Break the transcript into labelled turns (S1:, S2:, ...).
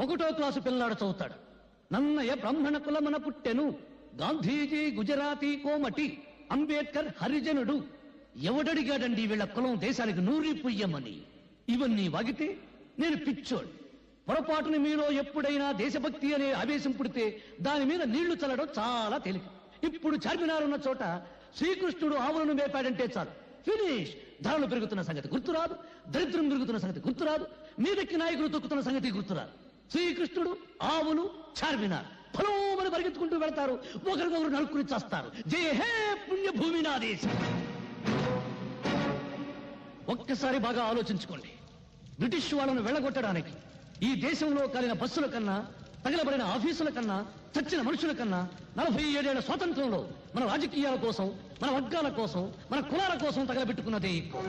S1: ఒకటో క్లాసు పిల్లాడు చదువుతాడు. నన్నయ బ్రాహ్మణ కులమన పుట్టెను, గాంధీజీ గుజరాతీ కోమటి, అంబేద్కర్ హరిజనుడు. ఎవడడిగాడండి వీళ్ళ కులం దేశానికి నూరి పుయ్యమని? ఇవన్నీ వాగితే నేను పిచ్చోడు. పొరపాటుని మీలో ఎప్పుడైనా దేశభక్తి అనే ఆవేశం పుడితే దాని మీద నీళ్లు చల్లడం చాలా తేలిక. ఇప్పుడు చార్మినార్ ఉన్న చోట శ్రీకృష్ణుడు ఆవులను మేపాడంటే చాలు, ఫినిష్. ధరలు పెరుగుతున్న సంగతి గుర్తురాదు, దరిద్రం పెరుగుతున్న సంగతి గుర్తురాదు, మీదకి నాయకులు తొక్కుతున్న సంగతి గుర్తురాదు. శ్రీకృష్ణుడు, ఆవులు, చార్మినార్ ఫలోమని పరిగెత్తుకుంటూ వెళ్తారు, ఒకరికొకరు నలుకుని చేస్తారు. జయ హే పుణ్యభూమి నా దేశం. ఒక్కసారి బాగా ఆలోచించుకోండి. బ్రిటిష్ వాళ్ళను వెళ్ళగొట్టడానికి ఈ దేశంలో కలిగిన బస్సుల కన్నా, తగలబడిన ఆఫీసుల కన్నా, చచ్చిన మనుషుల కన్నా 47 ఏళ్ల స్వాతంత్రంలో మన రాజకీయాల కోసం, మన వర్గాల కోసం, మన కులాల కోసం తగలబెట్టుకున్నదే ఎక్కువ.